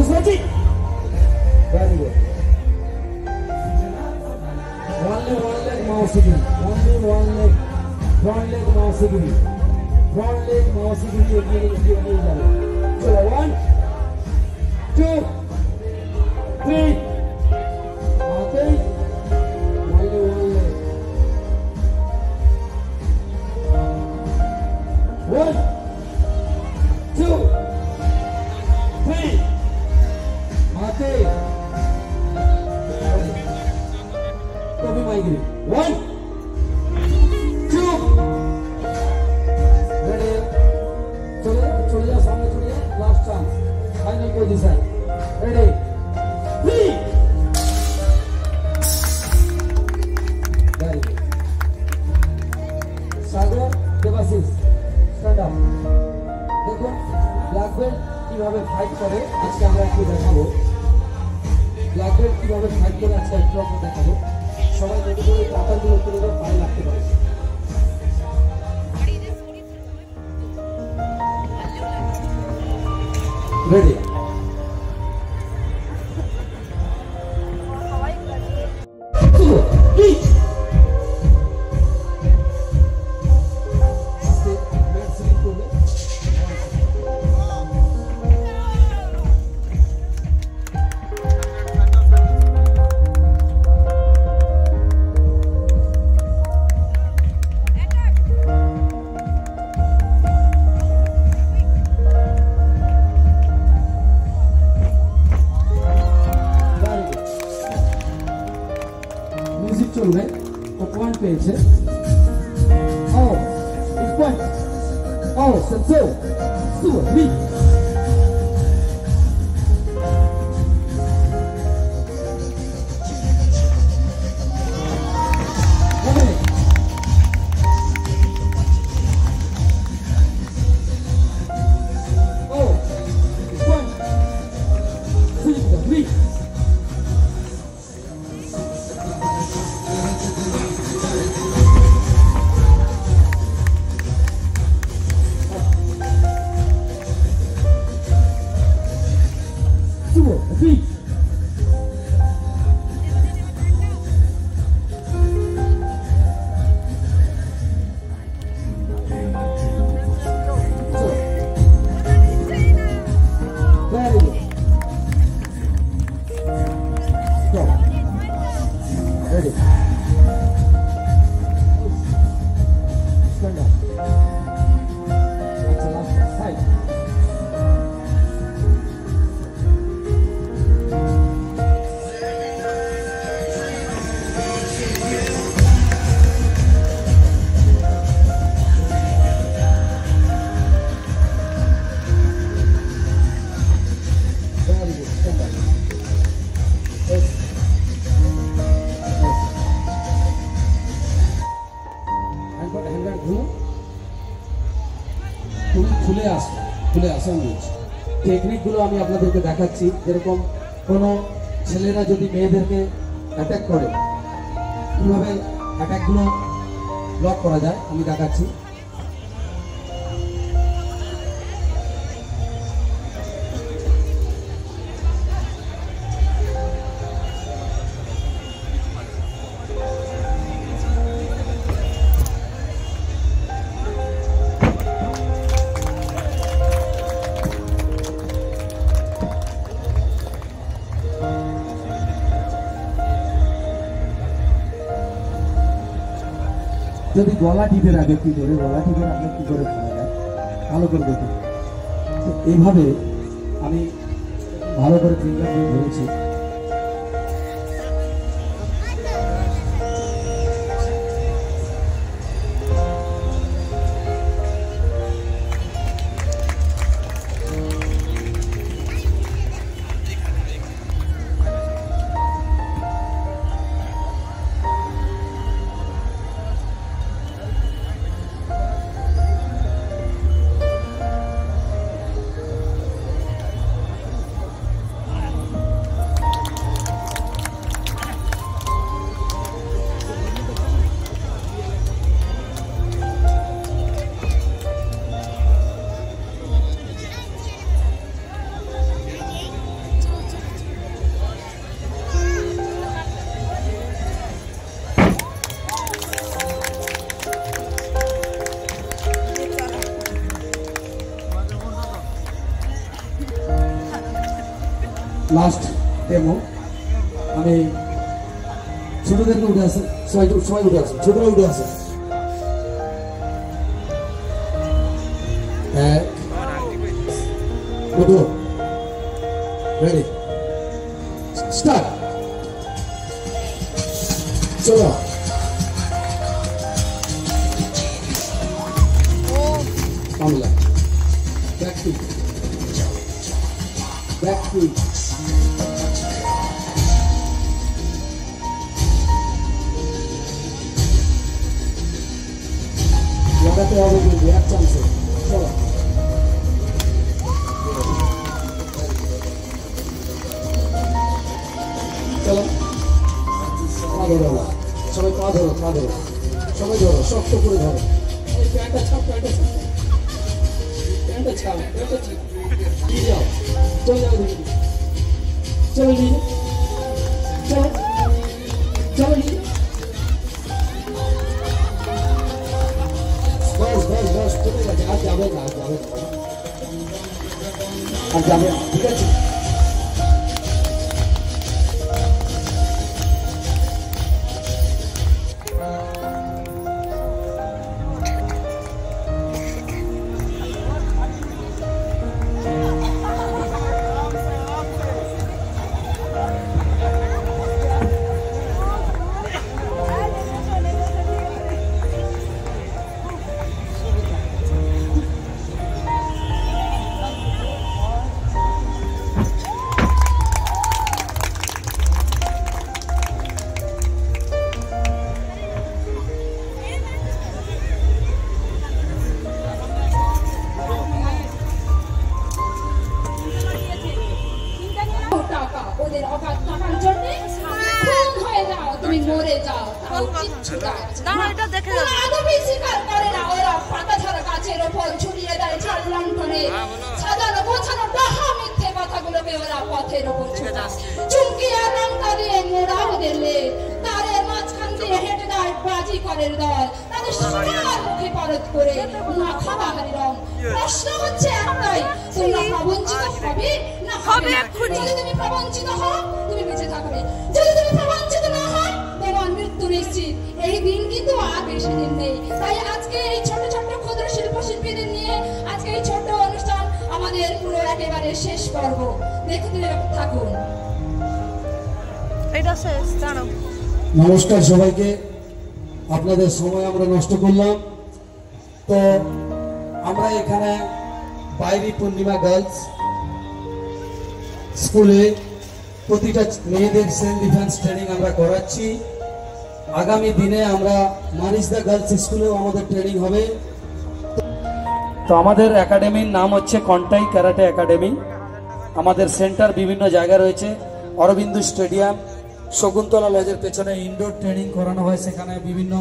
Magic. Very good. Only one leg mouse again. Only one leg. Front leg mouse again. Front leg mouse again. So 1, 2, 3. Okay. Only one leg. 1, 2, 3. Okay. Toby Maigiri. 1, 2. Ready? Chole samne chole. Last chance. Final position. Ready? 3. Very good. Sagar Devasis. Stand up. দেখুন black belt কিভাবে fight করে আজকে আমরা একটু দেখাবো। Black belt কিভাবে fight করে আজকে একটু আমরা দেখাবো। সবাই যদি করে পাতাগুলো তুলে দেওয়া পায়ে লাগতে পারে। রেডি? চলবে ও পয়েন্ট পেয়েছে ও ইস পয়েন্ট ও সো সুবি খুলে আসা নিয়েছে টেকনিকগুলো আমি আপনাদেরকে দেখাচ্ছি। যেরকম কোনো ছেলেরা যদি মেয়েদেরকে অ্যাটাক করে কীভাবে অ্যাটাকগুলো ব্লক করা যায় আমি দেখাচ্ছি। যদি গলা টিপে রাখে কি করে, গলা টিপে রাখলে কি করে খাওয়া যায় ভালো করে দেখুন। এইভাবে আমি ভালো করে ফিঙ্গার দিয়ে ধরেছি। Last demo. আমি ছোটদেরকে উঠে আসে, সবাই উঠে আসে, ছোটরা উঠে আসে। এক, উঠো, রেডি, স্টার্ট, চলো। বাংলা ব্যাক টু লাগাতে হবে কিন্তু এক চান্সে। চলো, চলো, পা ধরো, সবাই পা ধরো, সবাই ধরো, শক্ত করে ধরো। প্যান্টটা ছাপ, প্যান্টটা ছাপ, নিয়ে যাও, চলে যাও, চলো নিয়ে, চলো নিয়ে। বস চলে গেছে, আর যাবে না, ঠিক আছে। মরে যাও, এটা দেখে স্বীকার করে না। ওরা পাতা ছাড়া গাছের ওপর ঝুলিয়ে দেয় ঝাড় লণ্ঠনে, সাজানো গোছানো ডাহা মিথ্যে কথাগুলোকে ওরা পথের ওপর চুমকি আর রংটা দিয়ে মোড়া ওদের লেজ, তারের মাঝখান দিয়ে হেঁটে দেয় বাজিকরের দল, তাদের সোনার মুখে পারদ করে মাখা বাহারি রং। প্রশ্ন হচ্ছে একটাই, তোমরা প্রবঞ্চিত হবে না হবে? যদি তুমি প্রবঞ্চিত হও, তুমি বেঁচে থাকবে। যদি তুমি প্রবঞ্চিত না হও, তোমার মৃত্যু নিশ্চিত। এই দিন কিন্তু আর বেশি দিন নেই। তাই আজকে এই ছোট ক্ষুদ্র শিল্পীদের নিয়ে আজকে এই ছোট অনুষ্ঠান আমাদের পুরো একেবারে শেষ পর্ব। দেখতে থাকুন। এটা শেষ, জানো। নমস্কার সবাইকে, আপনাদের সময় আমরা নষ্ট করলাম। তো আমরা এখানে বাইরি পূর্ণিমা গার্লস স্কুলে প্রতিটা মেয়েদের সেলফ ডিফেন্স ট্রেনিং আমরা করাচ্ছি। আগামী দিনে আমরা মারিসদা গার্লস স্কুলেও আমাদের ট্রেনিং হবে। তো আমাদের একাডেমির নাম হচ্ছে কন্টাই ক্যারাটে একাডেমি। আমাদের সেন্টার বিভিন্ন জায়গায় রয়েছে, অরবিন্দু স্টেডিয়াম, শকুন্তলা লজের পেছনে ইনডোর ট্রেনিং করানো হয়, সেখানে বিভিন্ন